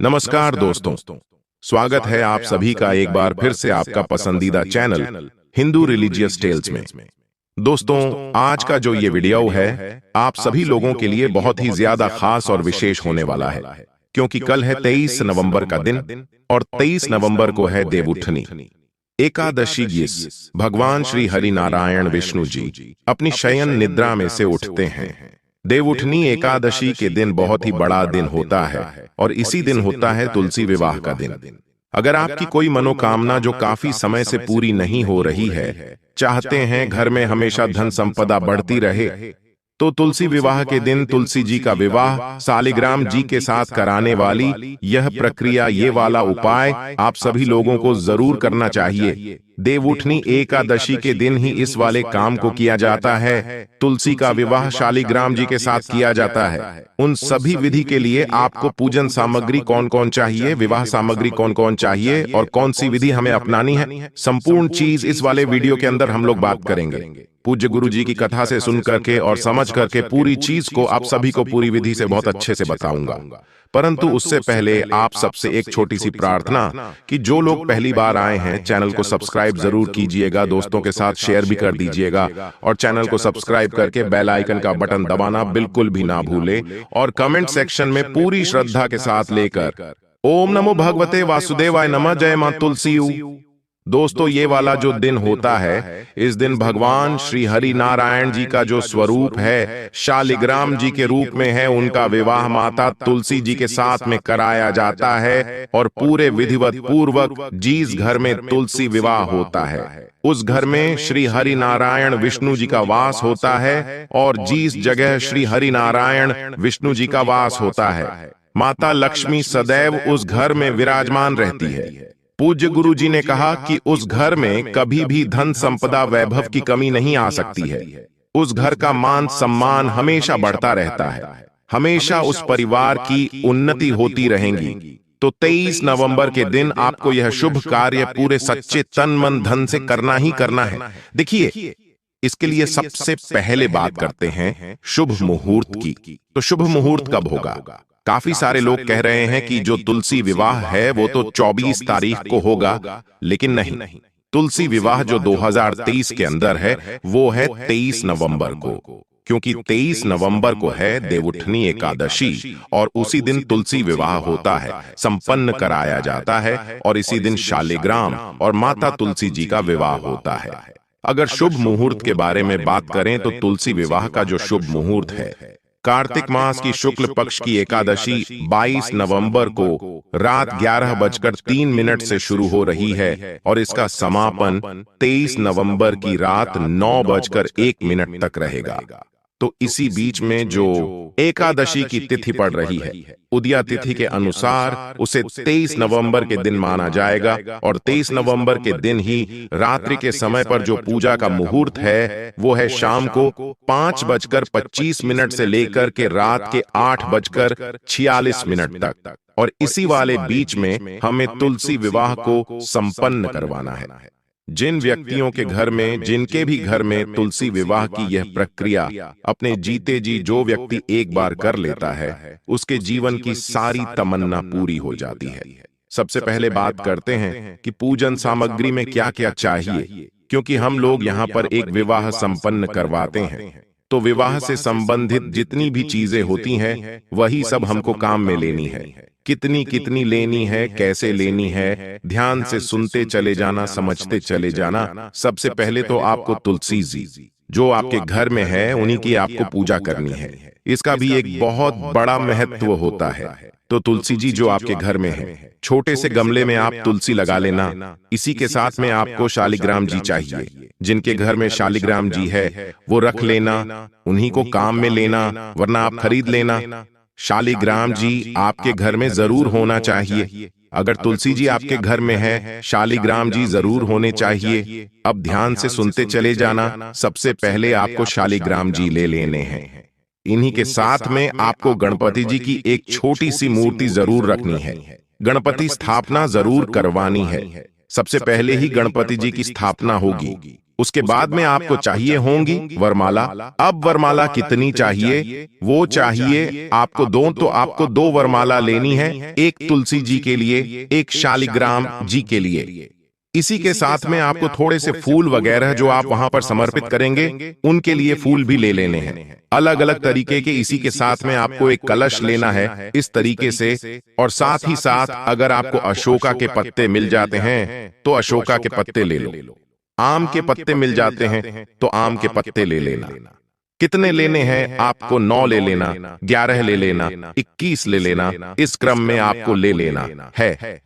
नमस्कार दोस्तों, स्वागत है आप सभी का एक बार फिर से आपका पसंदीदा चैनल हिंदू रिलीजियस टेल्स में। दोस्तों, आज का जो ये वीडियो है आप सभी लोगों के लिए बहुत ही ज्यादा खास और विशेष होने वाला है, क्योंकि कल है 23 नवंबर का दिन और 23 नवंबर को है देवउठनी एकादशी। भगवान श्री हरि नारायण विष्णु जी अपनी शयन निद्रा में से उठते हैं। देवउठनी एकादशी के दिन बहुत ही बड़ा दिन होता है और इसी दिन होता है तुलसी विवाह का दिन। अगर आपकी कोई मनोकामना जो काफी समय से पूरी नहीं हो रही है, चाहते हैं घर में हमेशा धन संपदा बढ़ती रहे, तो तुलसी विवाह के दिन तुलसी जी का विवाह शालिग्राम जी के साथ कराने वाली यह प्रक्रिया, ये वाला उपाय आप सभी लोगों को जरूर करना चाहिए। देवउठनी एकादशी के दिन ही इस वाले काम को किया जाता है। तुलसी का विवाह शालिग्राम जी के साथ किया जाता है। उन सभी विधि के लिए आपको पूजन सामग्री कौन कौन चाहिए, विवाह सामग्री कौन कौन चाहिए और कौन सी विधि हमें अपनानी है, संपूर्ण चीज इस वाले वीडियो के अंदर हम लोग बात करेंगे। पूज्य गुरु जी की कथा से सुन करके और समझ करके पूरी चीज को आप सभी को पूरी विधि से बहुत अच्छे से बताऊंगा। परंतु उससे पहले आप सबसे एक छोटी सी प्रार्थना कि जो लोग पहली बार आए हैं चैनल को सब्सक्राइब जरूर कीजिएगा, दोस्तों के साथ शेयर भी कर दीजिएगा और चैनल को सब्सक्राइब करके बेल आइकन का बटन दबाना बिल्कुल भी ना भूले और कमेंट सेक्शन में पूरी श्रद्धा के साथ लेकर ओम नमो भगवते वासुदेवाय नमः, जय मां तुलसी। दोस्तों, ये वाला जो दिन होता है, इस दिन भगवान श्री हरि नारायण जी का जो स्वरूप है शालिग्राम जी के रूप में है, उनका विवाह माता तुलसी जी के साथ में कराया जाता है और पूरे विधिवत पूर्वक जिस घर में तुलसी विवाह होता है उस घर में श्री हरि नारायण विष्णु जी का वास होता है और जिस जगह श्री हरि नारायण विष्णु जी का वास होता है माता लक्ष्मी सदैव उस घर में विराजमान रहती है। पूज्य गुरु जी ने कहा कि उस घर में कभी भी धन संपदा वैभव की कमी नहीं आ सकती है। उस घर का मान सम्मान हमेशा बढ़ता रहता है, हमेशा उस परिवार की उन्नति होती रहेगी। तो 23 नवंबर के दिन आपको यह शुभ कार्य पूरे सच्चे तन मन धन से करना ही करना है। देखिए, इसके लिए सबसे पहले बात करते हैं शुभ मुहूर्त की। तो शुभ मुहूर्त कब होगा? काफी सारे लोग कह रहे हैं कि जो तुलसी विवाह है वो तो 24 तारीख को होगा, लेकिन नहीं, तुलसी विवाह जो 2023 के अंदर है वो है 23 नवंबर को, क्योंकि 23 नवंबर को है देवउठनी एकादशी और उसी दिन तुलसी विवाह होता है, संपन्न कराया जाता है और इसी दिन शालिग्राम और माता तुलसी जी का विवाह होता है। अगर शुभ मुहूर्त के बारे में बात करें तो तुलसी विवाह का जो शुभ मुहूर्त है, कार्तिक मास की शुक्ल पक्ष की एकादशी 22 नवंबर को रात 11:03 से शुरू हो रही है और इसका समापन 23 नवंबर की रात 9:01 तक रहेगा। तो इसी बीच में जो एकादशी की तिथि पड़ रही है, उदया तिथि के अनुसार उसे 23 नवंबर के दिन माना जाएगा और 23 नवंबर के दिन ही रात्रि के समय पर जो पूजा का मुहूर्त है वो है शाम को 5:25 से लेकर के रात के 8:46 तक, और इसी वाले बीच में हमें तुलसी विवाह को संपन्न करवाना है। जिन व्यक्तियों के घर में, जिनके भी घर में तुलसी विवाह की यह प्रक्रिया अपने जीते जी जो व्यक्ति एक बार कर लेता है, उसके जीवन की सारी तमन्ना पूरी हो जाती है। सबसे पहले बात करते हैं कि पूजन सामग्री में क्या क्या चाहिए, क्योंकि हम लोग यहाँ पर एक विवाह संपन्न करवाते हैं, तो विवाह से संबंधित जितनी भी चीजें होती हैं वही सब हमको काम में लेनी है। कितनी कितनी लेनी है, कैसे लेनी है, ध्यान से सुनते चले जाना, समझते चले जाना। सबसे पहले तो आपको तुलसी जी जो आपके घर में है उन्हीं की आपको पूजा करनी है। इसका भी एक बहुत बड़ा महत्व होता है। तो तुलसी जी जो आपके घर में है, छोटे से गमले में आप तुलसी लगा लेना। इसी के साथ में आपको शालिग्राम जी चाहिए। जिनके घर में शालिग्राम जी है वो रख लेना, उन्हीं को काम में लेना, वरना आप खरीद लेना। शालिग्राम जी आपके घर में जरूर होना चाहिए। अगर तुलसी जी आपके घर में है, शालिग्राम जी जरूर होने चाहिए। अब ध्यान से सुनते चले जाना। सबसे पहले आपको शालिग्राम जी ले लेने हैं। इन्हीं के साथ में आपको गणपति जी की एक छोटी सी मूर्ति जरूर रखनी है। गणपति स्थापना जरूर करवानी है। सबसे पहले ही गणपति जी की स्थापना होगी, उसके बाद में आपको चाहिए होंगी वरमाला। अब वरमाला कितनी चाहिए? वो चाहिए आपको आपको 2 वरमाला लेनी है, एक तुलसी जी के लिए, एक शालिग्राम जी के लिए। इसी के साथ में आपको थोड़े से फूल वगैरह जो आप वहां पर समर्पित करेंगे उनके लिए फूल भी ले लेने हैं, अलग अलग तरीके के। इसी के साथ में आपको एक कलश लेना है इस तरीके से, और साथ ही साथ अगर आपको अशोका के पत्ते मिल जाते हैं तो अशोका के पत्ते ले लो, आम के पत्ते मिल जाते हैं तो आम के पत्ते ले लेना। कितने लेने हैं? आपको 9 ले लेना, 11 ले लेना, 21 ले लेना, इस क्रम में आपको ले लेना है।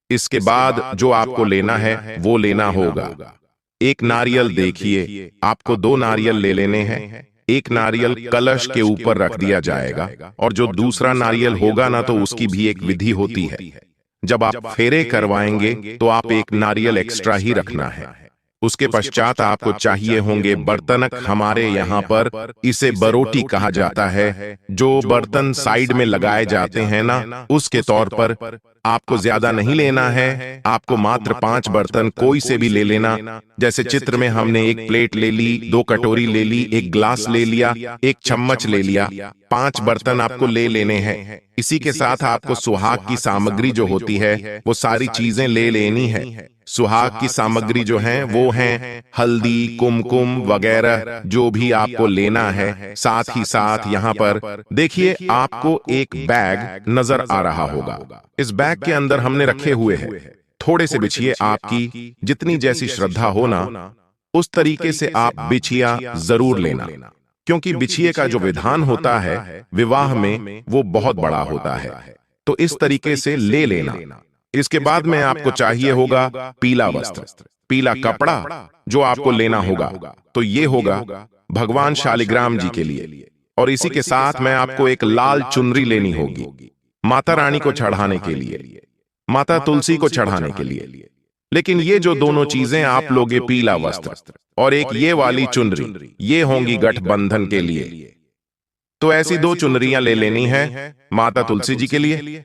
इसके बाद जो आपको लेना है वो लेना होगा। एक नारियल देखिए, आपको 2 नारियल ले लेने हैं। एक नारियल कलश के ऊपर रख दिया जाएगा, और जो दूसरा नारियल होगा ना, तो उसकी भी एक विधि होती है। जब आप फेरे करवाएंगे तो आप एक नारियल एक्स्ट्रा ही रखना है। उसके पश्चात आपको चाहिए होंगे बर्तनक। हमारे यहाँ पर इसे बरोटी कहा जाता है। जो बर्तन साइड में लगाए जाते हैं ना, उसके तौर पर आपको ज्यादा नहीं लेना है, आपको मात्र 5 बर्तन कोई से भी ले लेना। जैसे चित्र में हमने एक प्लेट ले ली, 2 कटोरी ले ली, एक ग्लास ले लिया, एक चम्मच ले लिया, 5 बर्तन आपको ले लेने हैं। इसी के साथ आपको सुहाग की सामग्री जो होती है वो सारी चीजें ले लेनी है। सुहाग की सामग्री जो है वो हैं हल्दी, कुमकुम वगैरह, जो भी आपको लेना है। साथ ही साथ यहाँ पर देखिए, आपको एक बैग नजर आ रहा होगा। इस बैग के अंदर हमने रखे हुए हैं थोड़े से बिछिए। आपकी जितनी जैसी श्रद्धा हो ना, उस तरीके से आप बिछिया जरूर लेना, क्योंकि बिछिए का जो विधान होता है विवाह में वो बहुत बड़ा होता है। तो इस तरीके से ले लेना। इसके बाद में आपको चाहिए होगा पीला वस्त्र, पीला कपड़ा जो आपको लेना होगा। तो ये होगा भगवान शालिग्राम जी के लिए, और इसी के साथ में आपको एक लाल चुनरी लेनी होगी माता रानी को चढ़ाने के लिए, माता तुलसी को चढ़ाने के लिए। लेकिन ये जो दोनों चीजें आप लोगे, पीला वस्त्र और एक ये वाली चुनरी, ये होंगी गठबंधन के लिए। तो ऐसी 2 चुनरियां ले लेनी है माता तुलसी जी के लिए।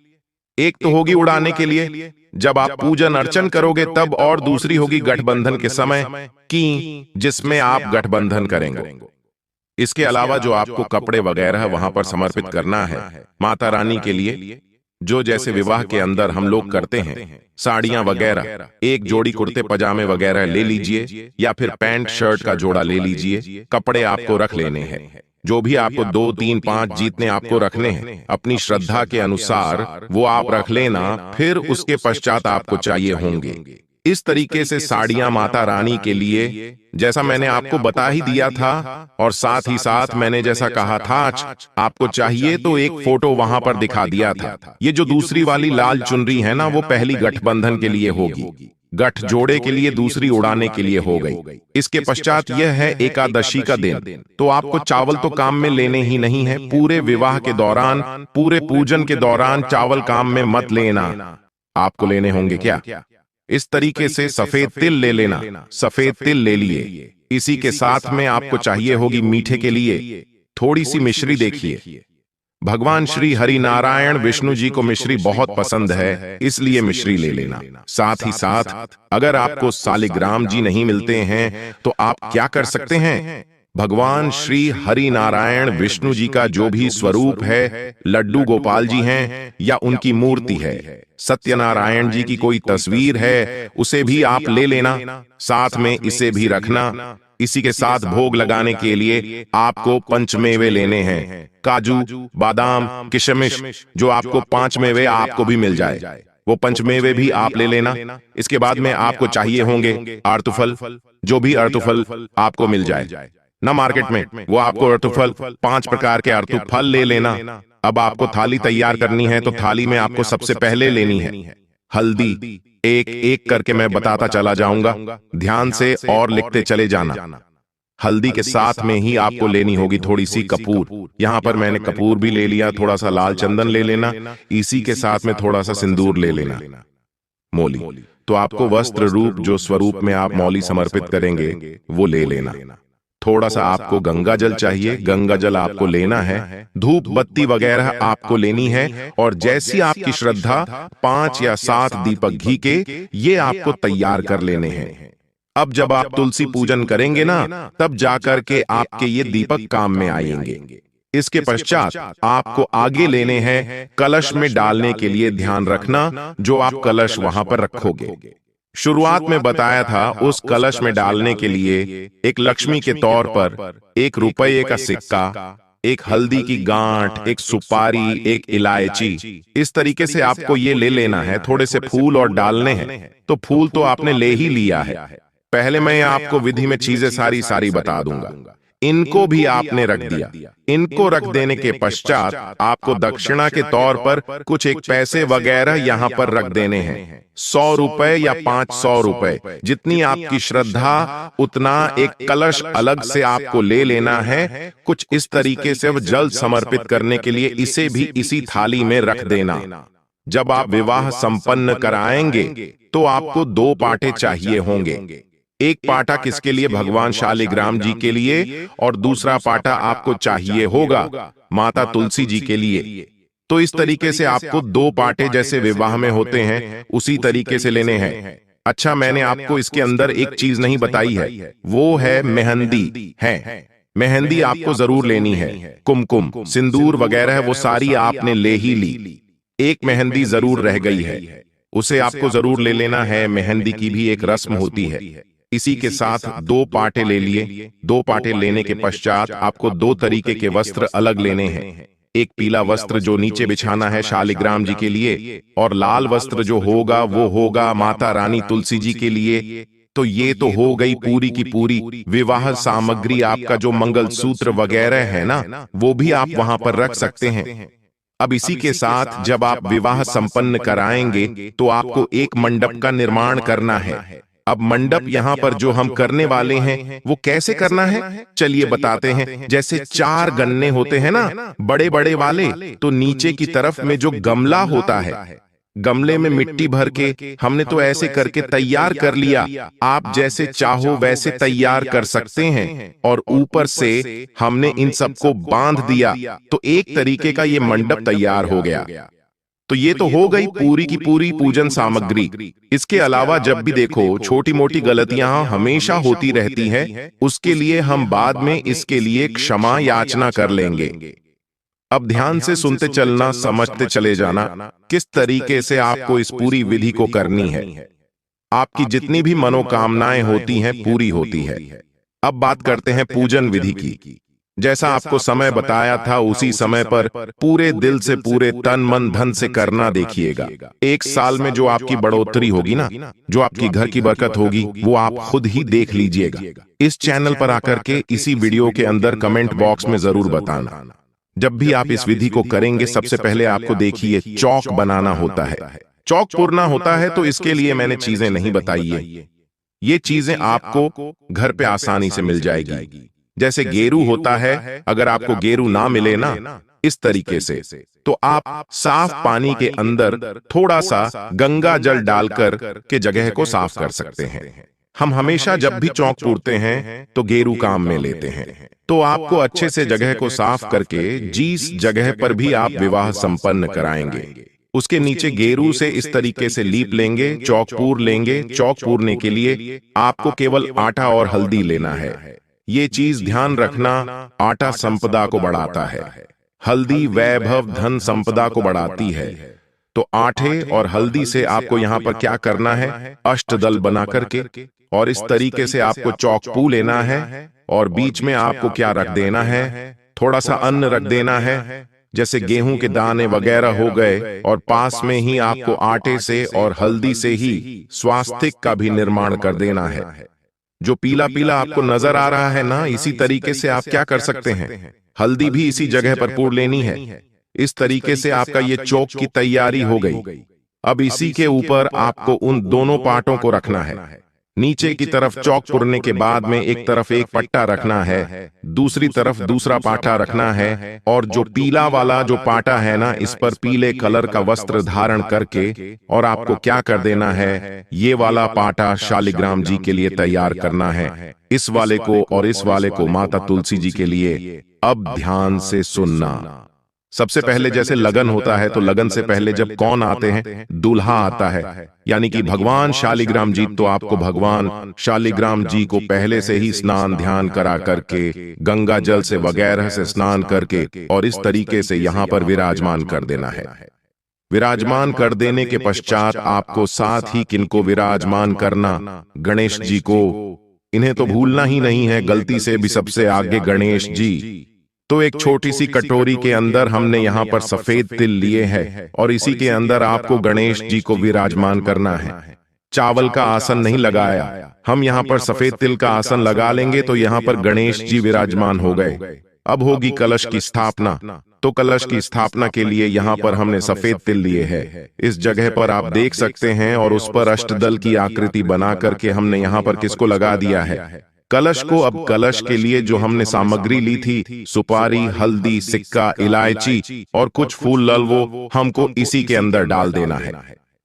एक तो होगी उड़ाने के लिए जब आप पूजन अर्चन करोगे तब, और दूसरी होगी गठबंधन के समय की, जिसमें आप गठबंधन करेंगे। इसके अलावा जो आपको कपड़े वगैरह वहां पर समर्पित करना है माता रानी के लिए, जो जैसे विवाह के अंदर हम लोग करते हैं, साड़ियां वगैरह, एक जोड़ी कुर्ते पजामे वगैरह ले लीजिए, या फिर पैंट शर्ट का जोड़ा ले लीजिए। कपड़े आपको रख लेने हैं, जो भी आपको 2, 3, 5 जितने आपको रखने हैं अपनी श्रद्धा के अनुसार वो आप रख लेना। फिर उसके पश्चात आपको चाहिए होंगे इस तरीके से साड़ियां माता रानी के लिए, जैसा मैंने आपको बता ही दिया था। और साथ ही साथ मैंने जैसा कहा था आपको चाहिए तो एक फोटो वहां पर दिखा दिया था। ये जो दूसरी वाली लाल चुनरी है ना, वो पहली गठबंधन के लिए होगी, गठ जोड़े के लिए, दूसरी उड़ाने के लिए हो गई। इसके पश्चात यह है एकादशी का दिन। तो आपको चावल तो काम में लेने ही नहीं है। पूरे विवाह के दौरान, पूरे पूजन के दौरान चावल काम में मत लेना। आपको लेने होंगे क्या? इस तरीके से सफेद तिल ले लेना। सफेद तिल ले लिए। इसी के साथ में आपको चाहिए होगी मीठे के लिए थोड़ी सी मिश्री। देखिए, भगवान श्री हरि नारायण विष्णु जी को मिश्री बहुत पसंद है, इसलिए मिश्री ले लेना। साथ ही साथ अगर आपको शालिग्राम जी नहीं मिलते हैं तो आप क्या कर सकते हैं? भगवान श्री हरि नारायण विष्णु जी का जो भी स्वरूप है, लड्डू गोपाल जी हैं या उनकी मूर्ति है, सत्यनारायण जी की कोई तस्वीर है, उसे भी आप ले लेना। साथ में इसे भी रखना। इसी के साथ भोग लगाने के लिए आपको पंचमेवे लेने हैं, काजू, बादाम, किशमिश, जो आपको 5 मेवे आपको भी मिल जाए, वो पंचमेवे भी आप ले लेना। इसके बाद में आपको चाहिए होंगे अर्तुफल, जो भी अर्तुफल आपको मिल जाए ना मार्केट में, वो आपको अर्तुफल 5 प्रकार के अर्तुफल ले लेना। अब आपको थाली तैयार करनी है, तो थाली में आपको सबसे पहले लेनी है हल्दी। एक एक करके मैं बताता चला जाऊंगा, ध्यान से और लिखते चले जाना। हल्दी के साथ में ही आपको लेनी होगी थोड़ी सी कपूर। यहां पर मैंने कपूर भी ले लिया। थोड़ा सा लाल चंदन ले लेना। इसी के साथ में थोड़ा सा सिंदूर ले लेना। मौली, तो आपको वस्त्र रूप जो स्वरूप में आप मौली समर्पित करेंगे वो ले लेना। थोड़ा सा आपको गंगा जल चाहिए, गंगा जल आपको लेना है। धूप बत्ती वगैरह आपको लेनी है, और जैसी आपकी श्रद्धा 5 या 7 दीपक घी के ये आपको तैयार कर लेने हैं। अब जब आप तुलसी पूजन करेंगे ना, तब जाकर के आपके ये दीपक काम में आएंगे। इसके पश्चात आपको आगे लेने हैं कलश में डालने के लिए। ध्यान रखना जो आप कलश वहां पर रखोगे, शुरुआत में बताया था, उस कलश में डालने के लिए एक लक्ष्मी के तौर पर 1 रुपये का सिक्का, एक हल्दी की गांठ, एक सुपारी, एक इलायची, इस तरीके से आपको ये ले लेना है। थोड़े से फूल और डालने हैं। तो फूल तो आपने ले ही लिया है। पहले मैं आपको विधि में चीजें सारी सारी बता दूंगा। इनको भी आपने रख दिया। इनको रख देने के पश्चात आपको दक्षिणा के तौर पर कुछ 1 पैसे वगैरह यहां पर रख देने हैं। 100 रुपए या 500 रुपए, जितनी आपकी श्रद्धा उतना एक कलश अलग से आपको ले लेना है। कुछ इस तरीके से जल समर्पित करने के लिए इसे भी इसी थाली में रख देना। जब आप विवाह संपन्न कराएंगे तो आपको 2 पाटे चाहिए होंगे। एक पाटा किसके लिए? भगवान शालिग्राम जी के लिए, और दूसरा पाटा आपको चाहिए होगा माता तुलसी जी के लिए। तो इस तरीके से आपको 2 पाटे जैसे विवाह में होते हैं उसी तरीके से लेने हैं। अच्छा, मैंने आपको इसके अंदर एक चीज नहीं बताई है, वो है मेहंदी है। मेहंदी आपको जरूर लेनी है। कुमकुम, सिंदूर वगैरह वो सारी आपने ले ही ली। एक मेहंदी जरूर रह गई है, उसे आपको जरूर ले लेना है। मेहंदी की भी एक रस्म होती है। इसी के साथ 2 पाटे ले लिए। 2 पाटे लेने के पश्चात आपको 2 तरीके के वस्त्र अलग लेने हैं। एक पीला वस्त्र जो नीचे बिछाना है शालिग्राम जी के लिए, और लाल वस्त्र जो होगा वो होगा माता रानी तुलसी जी के लिए। तो ये तो हो गई पूरी की पूरी विवाह सामग्री। आपका जो मंगल सूत्र वगैरह है ना, वो भी आप वहां पर रख सकते हैं। अब इसी के साथ जब आप विवाह संपन्न कराएंगे तो आपको एक मंडप का निर्माण करना है। अब मंडप यहाँ पर जो हम करने वाले हैं वो कैसे करना है, चलिए बताते हैं। जैसे 4 गन्ने होते हैं ना, बड़े बड़े वाले, तो नीचे की तरफ में जो गमला होता है, गमले में मिट्टी भर के हमने तो ऐसे करके तैयार कर लिया। आप जैसे चाहो वैसे तैयार कर सकते हैं। और ऊपर से हमने इन सबको बांध दिया, तो एक तरीके का ये मंडप तैयार हो गया। तो ये तो हो गई पूरी की पूरी पूजन सामग्री। इसके अलावा जब भी देखो छोटी मोटी गलतियां हमेशा होती रहती हैं, उसके लिए हम बाद में इसके लिए क्षमा याचना कर लेंगे। अब ध्यान से सुनते चलना, समझते चले जाना किस तरीके से आपको इस पूरी विधि को करनी है। आपकी जितनी भी मनोकामनाएं होती हैं पूरी होती है। अब बात करते हैं पूजन विधि की। जैसा आपको समय बताया था उसी समय पर पूरे दिल से, पूरे तन मन धन से करना। देखिएगा 1 साल में जो आपकी बढ़ोतरी होगी ना, जो आपकी घर की बरकत होगी, वो आप खुद ही देख लीजिएगा। इस चैनल पर आकर के इसी वीडियो के अंदर कमेंट बॉक्स में जरूर बताना। जब भी आप इस विधि को करेंगे सबसे पहले आपको देखिए चौक बनाना होता है, चौक पुरना होता है। तो इसके लिए मैंने चीजें नहीं बताई है, ये चीजें आपको घर पे आसानी से मिल जाएगी। जैसे गेरू होता है, अगर आपको गेरू ना मिले ना इस तरीके से, तो आप साफ पानी के अंदर थोड़ा सा गंगा जल डालकर के जगह को साफ कर सकते हैं। हम हमेशा जब भी चौक पूरते हैं तो गेरू काम में लेते हैं। तो आपको अच्छे से जगह को साफ करके जिस जगह पर भी आप विवाह संपन्न कराएंगे उसके नीचे गेरू से इस तरीके से लीप लेंगे, चौक पूर लेंगे। चौक पूरने के लिए आपको केवल आटा और हल्दी लेना है। ये चीज ध्यान रखना, आटा संपदा को बढ़ाता है, हल्दी वैभव धन संपदा को बढ़ाती है। तो आटे और हल्दी से आपको यहाँ पर क्या करना है, अष्टदल बना करके, और इस तरीके से आपको चौक पू लेना है। और बीच में आपको क्या रख देना है, थोड़ा सा अन्न रख देना है, जैसे गेहूं के दाने वगैरह हो गए। और पास में ही आपको आटे से और हल्दी से ही स्वास्तिक का भी निर्माण कर देना है। जो पीला पीला आपको नजर आ रहा है ना, इसी तरीके से आप क्या कर सकते हैं, हल्दी भी इसी जगह पर पूर लेनी है। इस तरीके से आपका ये चौक की तैयारी हो गई। अब इसी के ऊपर आपको उन दोनों पाटों को रखना है। नीचे की तरफ चौक पुरने के बाद में एक तरफ एक पट्टा रखना है, दूसरी तरफ दूसरा पाटा रखना है। और जो पीला वाला जो पाटा है ना, इस पर पीले कलर का वस्त्र धारण करके, और आपको क्या कर देना है, ये वाला पाटा शालिग्राम जी के लिए तैयार करना है। इस वाले को और इस वाले को माता तुलसी जी के लिए। अब ध्यान से सुनना, सबसे पहले जैसे लगन होता है तो लगन से पहले जब कौन आते हैं, दूल्हा आता है, यानी कि भगवान शालिग्राम जी। तो आपको भगवान शालिग्राम जी को पहले से ही स्नान ध्यान करा करके, गंगा जल से वगैरह से स्नान करके और इस तरीके से यहाँ पर विराजमान कर देना है। विराजमान कर देने के पश्चात आपको साथ ही किनको विराजमान करना, गणेश जी को। इन्हें तो भूलना ही नहीं है, गलती से भी सबसे आगे गणेश जी। तो एक छोटी सी कटोरी के अंदर हमने यहाँ पर सफेद तिल लिए हैं और इसी के अंदर आपको गणेश जी को विराजमान करना है। चावल का आसन नहीं लगाया, हम यहाँ पर सफेद तिल का आसन लगा लेंगे तो यहाँ पर गणेश जी विराजमान हो गए। अब होगी कलश की स्थापना। तो कलश की स्थापना के लिए यहाँ पर हमने सफेद तिल लिए हैं। इस जगह पर आप देख सकते हैं और उस पर अष्टदल की आकृति बना करके हमने यहाँ पर किसको लगा दिया है, कलश को। अब कलश के लिए जो हमने सामग्री ली थी, सुपारी, हल्दी, सिक्का, इलायची और कुछ फूल लल, वो हमको इसी के अंदर डाल देना है।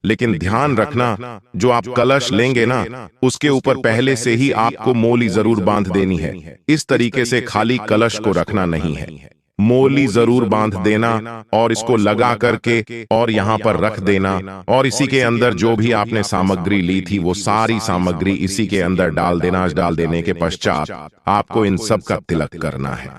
लेकिन ध्यान रखना, जो आप कलश लेंगे ना, उसके ऊपर पहले से ही आपको मोली जरूर बांध देनी है। इस तरीके से खाली कलश को रखना नहीं है, मोली जरूर बांध देना और इसको लगा करके और यहाँ पर रख देना। और इसी के अंदर जो भी आपने सामग्री ली थी वो सारी सामग्री इसी के अंदर डाल देना। डाल देने के पश्चात आपको इन सब का तिलक करना है।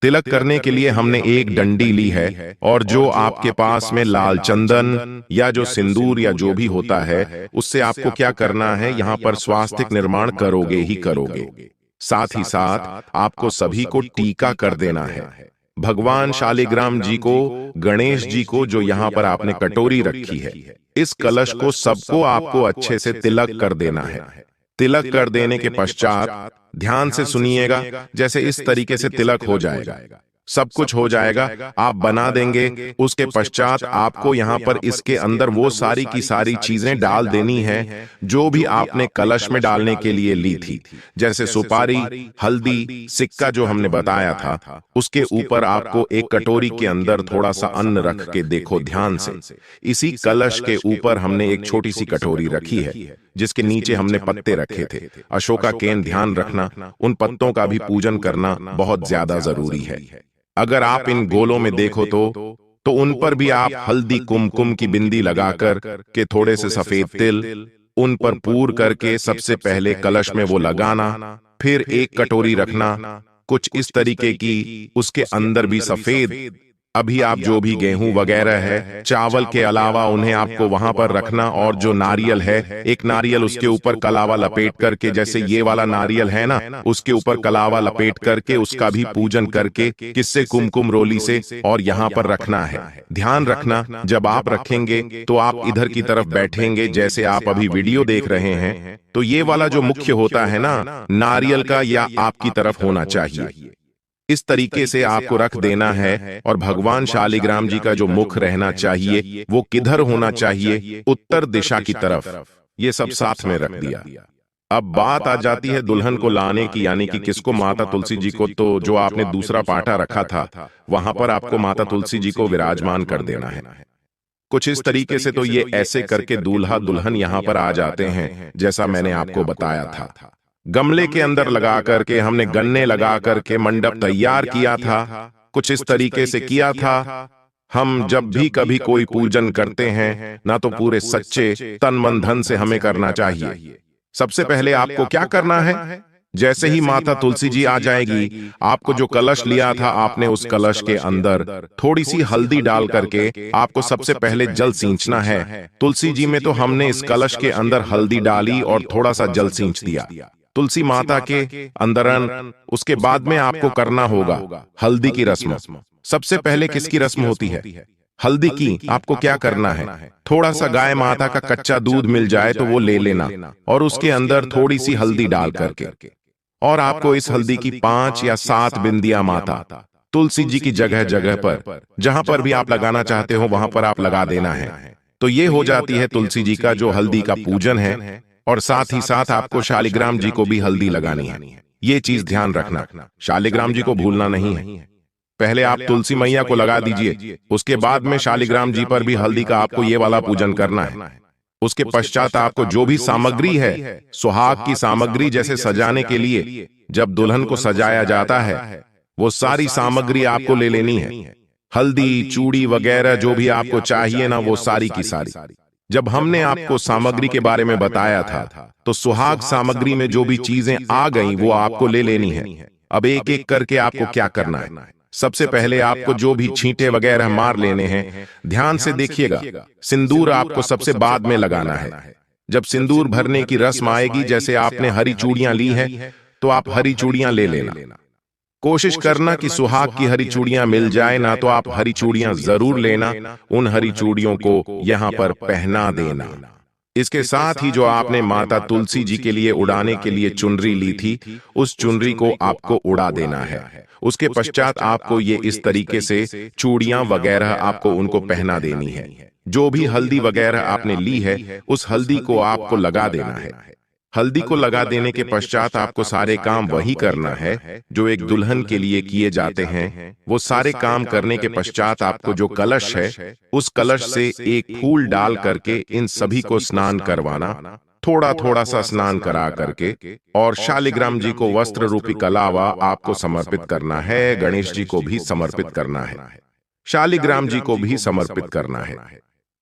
तिलक करने के लिए हमने एक डंडी ली है और जो आपके पास में लाल चंदन या जो सिंदूर या जो भी होता है, उससे आपको क्या करना है, यहाँ पर स्वास्तिक निर्माण करोगे ही करोगे। साथ ही साथ आपको सभी को टीका कर देना है। भगवान शालिग्राम जी को, गणेश जी को, जो यहाँ पर आपने कटोरी रखी है, इस कलश को सबको आपको अच्छे से तिलक कर देना है। तिलक कर देने के पश्चात ध्यान से सुनिएगा, जैसे इस तरीके से तिलक हो जाएगा, सब कुछ हो जाएगा, आप बना देंगे। उसके पश्चात आपको यहाँ पर इसके अंदर वो सारी की सारी चीजें डाल देनी है जो भी आपने कलश में डालने के लिए ली थी, जैसे सुपारी, हल्दी, सिक्का जो हमने बताया था। उसके ऊपर आपको एक कटोरी के अंदर थोड़ा सा अन्न रख के देखो ध्यान से। इसी कलश के ऊपर हमने एक छोटी सी कटोरी रखी है जिसके नीचे हमने पत्ते रखे थे, अशोका केन। ध्यान रखना, उन पत्तों का भी पूजन करना बहुत ज्यादा जरूरी है। अगर आप इन गोलों में देखो तो उन पर भी आप हल्दी कुमकुम की बिंदी लगाकर के थोड़े से सफेद तिल उन पर पूर करके सबसे पहले कलश में वो लगाना। फिर एक कटोरी रखना कुछ इस तरीके की, उसके अंदर भी सफेद, अभी आप जो भी गेहूं वगैरह है, चावल के अलावा उन्हें आपको वहां पर रखना। और जो नारियल है, एक नारियल उसके ऊपर कलावा लपेट करके, जैसे ये वाला नारियल है ना, उसके ऊपर कलावा लपेट करके उसका भी पूजन करके, किससे, कुमकुम रोली से, और यहाँ पर रखना है। ध्यान रखना, जब आप रखेंगे तो आप इधर की तरफ बैठेंगे, जैसे आप अभी वीडियो देख रहे हैं। तो ये वाला जो मुख्य होता है ना नारियल का, या आपकी तरफ होना चाहिए। इस तरीके से आपको रख देना है। और भगवान शालिग्राम जी का जो मुख रहना चाहिए वो किधर होना चाहिए, उत्तर दिशा की तरफ। ये सब साथ में रख दिया। अब बात आ जाती है दुल्हन को लाने की, यानी कि किसको, माता तुलसी जी को। तो जो आपने दूसरा पाटा रखा था वहां पर आपको माता तुलसी जी को विराजमान कर देना है। कुछ इस तरीके से तो ये ऐसे करके दूल्हा दुल्हन यहाँ पर आ जाते हैं, जैसा मैंने आपको बताया था। गमले के अंदर लगा करके हमने गन्ने लगा करके मंडप तैयार किया था। कुछ इस तरीके से किया था। हम जब भी कभी कोई पूजन करते हैं ना, तो पूरे सच्चे तन मन धन से हमें करना चाहिए। सबसे पहले आपको क्या करना है, जैसे ही माता तुलसी जी आ जाएगी, आपको जो कलश लिया था आपने उस कलश के अंदर थोड़ी सी हल्दी डाल करके आपको सबसे पहले जल सींचना है। तुलसी जी में तो हमने इस कलश के अंदर हल्दी डाली और थोड़ा सा जल सींच दिया तुलसी माता के अंदरन। उसके बाद में आपको करना होगा हल्दी की रस्म। सबसे पहले किसकी रस्म होती है, हल्दी की। आपको क्या करना है, थोड़ा सा गाय माता का कच्चा दूध मिल जाए तो वो ले लेना और उसके अंदर थोड़ी सी हल्दी डाल करके, और आपको इस हल्दी की 5 या 7 बिंदियां माता तुलसी जी की जगह जगह पर, जहां पर भी आप लगाना चाहते हो वहां पर आप लगा देना है। तो ये हो जाती है तुलसी जी का जो हल्दी का पूजन है। और साथ ही साथ आपको शालिग्राम जी को भी हल्दी लगानी है। ये चीज ध्यान रखना, शालिग्राम जी को भूलना नहीं है। पहले आप तुलसी मैया को लगा दीजिए, उसके बाद में शालिग्राम जी पर भी हल्दी का आपको ये वाला पूजन करना है। उसके पश्चात आपको जो भी सामग्री है, सुहाग की सामग्री, जैसे सजाने के लिए जब दुल्हन को सजाया जाता है, वो सारी सामग्री आपको ले लेनी है। हल्दी, चूड़ी वगैरह जो भी आपको चाहिए ना, वो सारी की सारी। जब हमने आपको सामग्री के बारे में बताया था, तो सुहाग सामग्री में जो भी चीजें आ गईं वो आपको ले लेनी है। अब एक एक करके आपको क्या करना है। सबसे पहले आपको जो भी छींटे वगैरह मार लेने हैं। ध्यान से देखिएगा, सिंदूर आपको सबसे बाद में लगाना है। जब सिंदूर भरने की रस्म आएगी, जैसे आपने हरी चूड़ियां ली है, तो आप हरी चूड़ियां ले लेना। कोशिश करना कि सुहाग की हरी चूड़ियां मिल जाए ना, तो आप हरी चूड़ियां जरूर लेना। उन हरी चूड़ियों को यहां पर पहना देना। इसके साथ ही जो आपने माता तुलसी जी के लिए उड़ाने के लिए चुनरी ली थी, उस चुनरी को आपको उड़ा देना है। उसके पश्चात आपको ये इस तरीके से चूड़ियां वगैरह आपको उनको पहना देनी है। जो भी हल्दी वगैरह आपने ली है, उस हल्दी को आपको लगा देना है। हल्दी को लगा देने के पश्चात आपको सारे काम वही करना है जो एक दुल्हन के लिए किए जाते हैं। वो सारे काम करने के पश्चात आपको जो कलश है, उस कलश से एक फूल डाल करके इन सभी को स्नान करवाना, थोड़ा थोड़ा सा स्नान करा करके, और शालिग्राम जी को वस्त्र रूपी कलावा आपको समर्पित करना है। गणेश जी को भी समर्पित करना है, शालिग्राम जी को भी समर्पित करना है।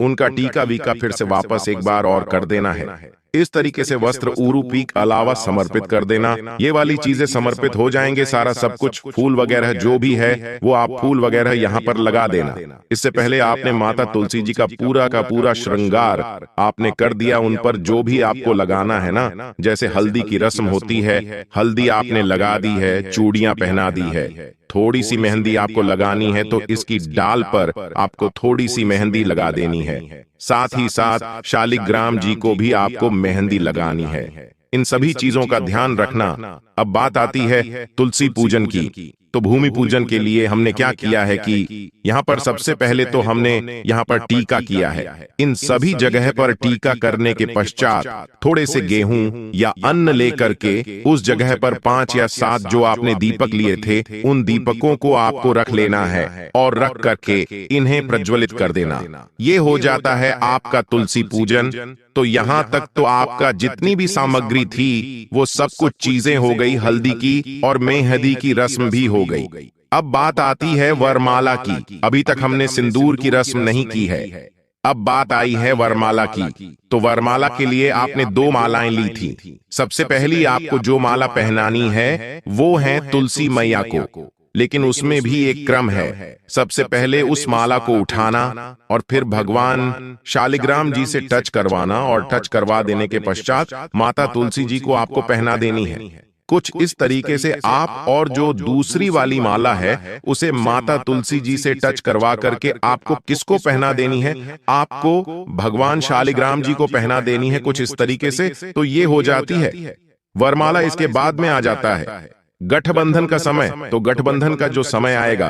उनका टीका वीका फिर से वापस एक बार और कर देना है। इस तरीके से वस्त्र उरूपीक अलावा समर्पित कर देना। ये वाली चीजें समर्पित हो जाएंगे, सारा सब कुछ फूल वगैरह जो भी है वो आप फूल वगैरह यहाँ पर लगा देना। इससे पहले आपने माता तुलसी जी का पूरा श्रृंगार आपने कर दिया। उन पर जो भी आपको लगाना है ना, जैसे हल्दी की रस्म होती है, हल्दी आपने लगा दी है, चूड़ियां पहना दी है, थोड़ी सी मेहंदी आपको लगानी है, तो इसकी डाल पर आपको थोड़ी सी मेहंदी लगा देनी है। साथ ही साथ शालिग्राम जी को भी आपको मेहंदी लगानी है। इन सभी चीजों का ध्यान रखना। अब बात आती है तुलसी पूजन की। तो भूमि पूजन के लिए हमने क्या किया है कि यहाँ पर सबसे पहले तो हमने यहाँ पर टीका किया है। इन सभी जगह पर टीका करने के पश्चात थोड़े से गेहूं या अन्न लेकर के उस जगह पर 5 या 7 जो आपने दीपक लिए थे, उन दीपकों को आपको रख लेना है और रख करके इन्हें प्रज्वलित कर देना। ये हो जाता है आपका तुलसी पूजन। तो यहाँ तक तो आपका जितनी भी सामग्री थी वो सब कुछ चीजें हो गई, हल्दी की और मेहंदी की रस्म भी हो गई। अब बात आती है वरमाला की। अभी तक हमने सिंदूर की रस्म नहीं की है, अब बात आई है वरमाला की। तो वरमाला के लिए आपने 2 मालाएं ली थी। सबसे पहली आपको जो माला पहनानी है वो है तुलसी मैया को, लेकिन उसमें भी एक क्रम है। सबसे पहले उस माला को उठाना और फिर भगवान शालिग्राम जी से टच करवाना, और टच करवा देने के पश्चात माता तुलसी जी को आपको पहना देनी है। कुछ इस तरीके से आप, और जो दूसरी वाली माला है उसे माता तुलसी जी से टच करवा करके आपको किसको पहना देनी है? आपको भगवान शालिग्राम जी को पहना देनी है, कुछ इस तरीके से। तो ये हो जाती है वरमाला। इसके बाद में आ जाता है गठबंधन का समय। तो गठबंधन का जो समय आएगा,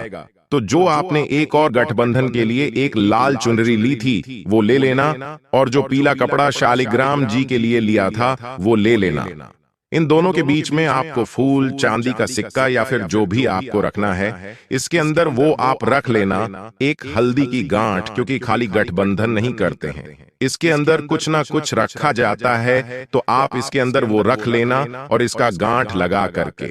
तो जो आपने एक और गठबंधन के लिए एक लाल चुनरी ली थी वो ले लेना, और जो पीला कपड़ा शालिग्राम जी के लिए लिया था वो ले लेना। इन दोनों के बीच में आपको फूल, चांदी का सिक्का या फिर जो भी आपको रखना है, इसके अंदर वो आप रख लेना। एक हल्दी की गांठ, क्योंकि खाली गठबंधन नहीं करते हैं, इसके अंदर कुछ ना कुछ रखा जाता है, तो आप इसके अंदर वो रख लेना और इसका गांठ लगा करके।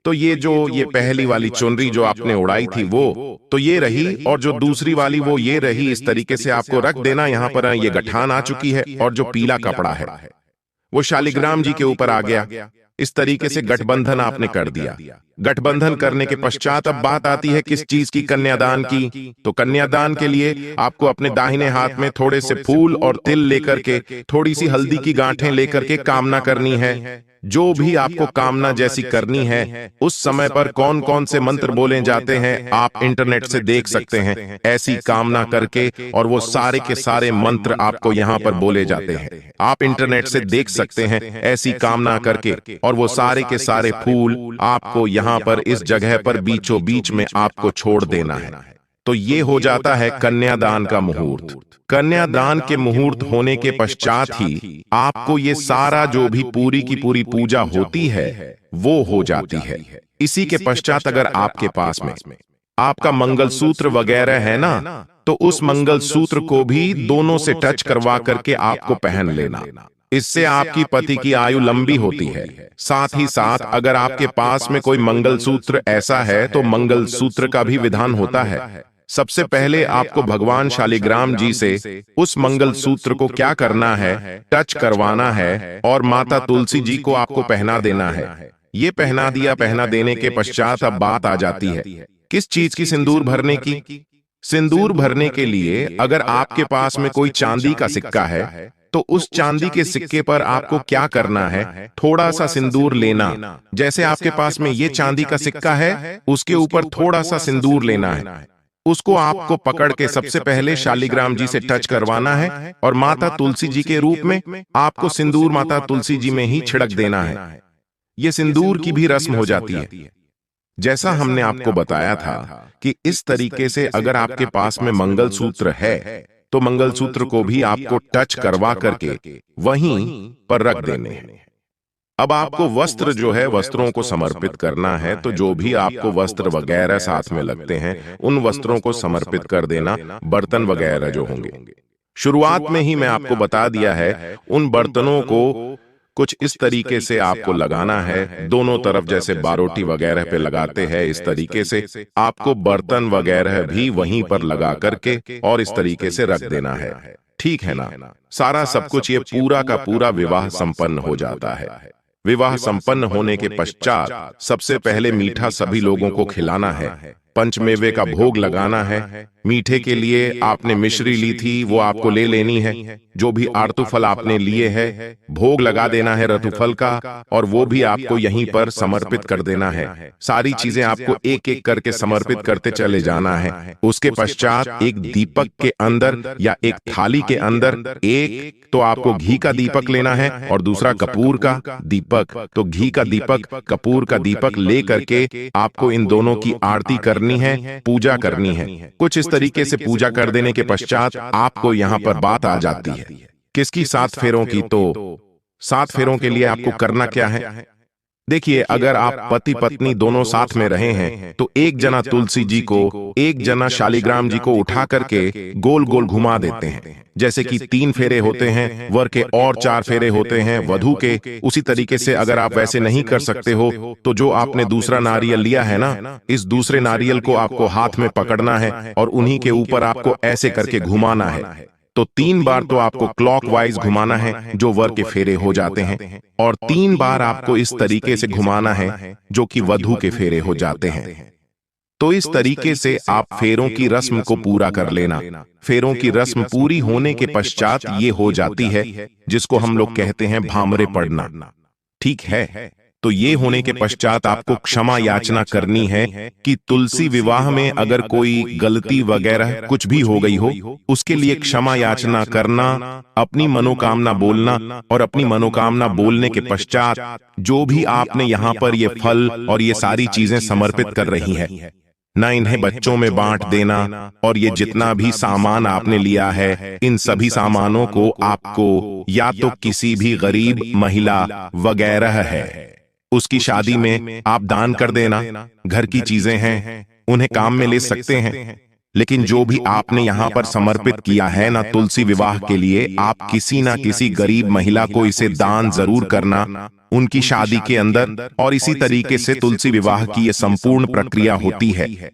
तो ये पहली वाली चुनरी जो आपने उड़ाई थी वो तो ये रही, और जो दूसरी वाली वो ये रही। इस तरीके से आपको रख देना। यहाँ पर ये गठान आ चुकी है, और जो पीला कपड़ा है वो शालिग्राम जी के ऊपर आ गया। इस तरीके से गठबंधन आपने कर दिया। गठबंधन करने के पश्चात अब बात आती है किस चीज की? कन्यादान की। तो कन्यादान के लिए आपको अपने दाहिने हाथ में थोड़े से फूल और तिल लेकर के, थोड़ी सी हल्दी की गांठें लेकर के कामना करनी है। जो भी आपको कामना जैसी करनी है, उस समय पर कौन कौन से मंत्र बोले जाते हैं आप इंटरनेट से देख सकते हैं। ऐसी कामना करके, और वो सारे के सारे मंत्र आपको यहाँ पर बोले जाते हैं, आप इंटरनेट से देख सकते हैं। ऐसी कामना करके, और वो सारे के सारे फूल आपको यहाँ पर इस जगह पर बीचों बीच में आपको छोड़ देना है। तो ये हो जाता है कन्यादान का मुहूर्त। कन्यादान के मुहूर्त होने के पश्चात ही आपको ये सारा जो भी पूरी की पूरी पूजा होती है वो हो जाती है। इसी के पश्चात अगर आपके पास में आपका मंगलसूत्र वगैरह है ना, तो उस मंगलसूत्र को भी दोनों से टच करवा करके आपको पहन लेना। इससे आपकी पति की आयु लंबी होती है। साथ ही साथ अगर आपके पास में कोई मंगलसूत्र ऐसा है तो मंगलसूत्र का भी विधान होता है। सबसे पहले आपको भगवान शालिग्राम जी से उस मंगल सूत्र को क्या करना है, टच करवाना है और माता तुलसी जी को आपको पहना देना है। ये पहना दिया, पहना देने के पश्चात अब बात आ जाती है किस चीज की, सिंदूर भरने की। सिंदूर भरने के लिए अगर आपके पास में कोई चांदी का सिक्का है तो उस चांदी के सिक्के पर आपको क्या करना है, थोड़ा सा सिंदूर लेना। जैसे आपके पास में ये चांदी का सिक्का है, उसके ऊपर थोड़ा सा सिंदूर लेना है। उसको आपको पकड़ के सबसे पहले शालिग्राम जी से टच करवाना है और माता तुलसी जी के रूप में आपको सिंदूर माता तुलसी जी में ही छिड़क देना है। यह सिंदूर की भी रस्म हो जाती है। जैसा हमने आपको बताया था कि इस तरीके से अगर आपके पास में मंगलसूत्र है तो मंगलसूत्र को भी आपको टच करवा करके वहीं पर रख देने हैं। अब आपको वस्त्र जो है, वस्त्रों को समर्पित करना है, तो जो भी आपको वस्त्र वगैरह साथ में लगते हैं उन वस्त्रों को समर्पित कर देना। बर्तन वगैरह जो होंगे, शुरुआत में ही मैं आपको बता दिया है, उन बर्तनों को कुछ इस तरीके से आपको लगाना है, दोनों तरफ जैसे बारोटी वगैरह पे लगाते हैं, इस तरीके से आपको बर्तन वगैरह भी वहीं पर लगा करके और इस तरीके से रख देना है। ठीक है ना? सारा सब कुछ ये पूरा का पूरा विवाह संपन्न हो जाता है। विवाह संपन्न होने के पश्चात सबसे पहले मीठा सभी लोगों को खिलाना है, पंचमेवे का भोग लगाना है। मीठे के लिए आपने मिश्री ली थी, वो आपको ले लेनी है। जो भी आरतुफल आपने लिए है, भोग लगा देना है रतुफल का, और वो भी आपको यहीं पर समर्पित कर देना है। सारी चीजें आपको एक एक करके समर्पित करते चले जाना है। उसके पश्चात एक दीपक के अंदर या एक थाली के अंदर, एक तो आपको घी का दीपक लेना है और दूसरा कपूर का दीपक। तो घी का दीपक, कपूर का दीपक ले करके आपको इन दोनों की आरती करनी है, पूजा करनी है। कुछ इस तरीके से पूजा कर देने के पश्चात आपको यहां पर बात आ जाती है किसकी, 7 फेरों की। तो 7 फेरों के लिए आपको करना क्या है? देखिए, अगर आप पति पत्नी दोनों साथ में रहे हैं तो एक जना तुलसी जी को, एक जना शालिग्राम जी को उठा करके गोल गोल घुमा देते हैं। जैसे कि 3 फेरे होते हैं वर के और 4 फेरे होते हैं वधू के, उसी तरीके से अगर आप वैसे नहीं कर सकते हो तो जो आपने दूसरा नारियल लिया है ना, इस दूसरे नारियल को आपको हाथ में पकड़ना है और उन्हीं के ऊपर आपको ऐसे करके घुमाना है। तो 3 बार तो आपको क्लॉकवाइज घुमाना है, जो वर के फेरे हो जाते हैं, और 3 बार आपको इस तरीके से घुमाना है जो कि वधू के फेरे हो जाते हैं। तो इस तरीके से आप फेरों की रस्म को पूरा कर लेना। फेरों की रस्म पूरी होने के पश्चात ये हो जाती है जिसको हम लोग कहते हैं भामरे पड़ना। ठीक है? तो ये होने के पश्चात आपको क्षमा याचना करनी है कि तुलसी विवाह में अगर कोई गलती वगैरह कुछ भी हो गई हो, उसके लिए क्षमा याचना करना, अपनी मनोकामना बोलना, और अपनी मनोकामना बोलने के पश्चात जो भी आपने यहाँ पर ये फल और ये सारी चीजें समर्पित कर रही है ना, इन्हें बच्चों में बांट देना। और ये जितना भी सामान आपने लिया है, इन सभी सामानों को आपको या तो किसी भी गरीब महिला वगैरह है उसकी शादी में आप दान कर देना। घर की चीजें हैं, उन्हें काम में ले सकते हैं, लेकिन जो भी आपने यहाँ पर समर्पित किया है ना तुलसी विवाह के लिए, आप किसी ना किसी गरीब महिला को इसे दान जरूर करना उनकी शादी के अंदर। और इसी तरीके से तुलसी विवाह की यह संपूर्ण प्रक्रिया होती है।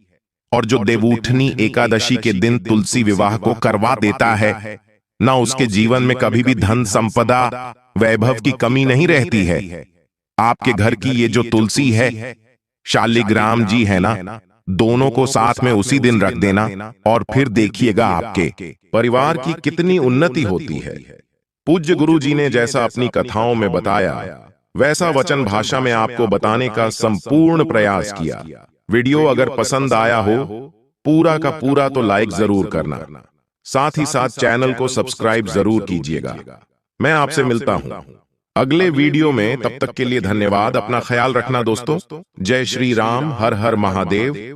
और जो देवउठनी एकादशी के दिन तुलसी विवाह को करवा देता है ना, उसके जीवन में कभी भी धन संपदा वैभव की कमी नहीं रहती है। आपके घर की ये जो तुलसी है, शालिग्राम जी है ना, दोनों को साथ में उसी दिन रख देना और फिर देखिएगा आपके परिवार की कितनी उन्नति होती है। पूज्य गुरु जी ने जैसा अपनी कथाओं में बताया, वैसा वचन भाषा में आपको बताने का संपूर्ण प्रयास किया। वीडियो अगर पसंद आया हो, पूरा का पूरा तो लाइक जरूर करना, साथ ही साथ चैनल को सब्सक्राइब जरूर कीजिएगा। मैं आपसे मिलता हूं अगले वीडियो में, तब तक के लिए धन्यवाद। अपना ख्याल रखना दोस्तों। जय श्री राम, हर हर महादेव।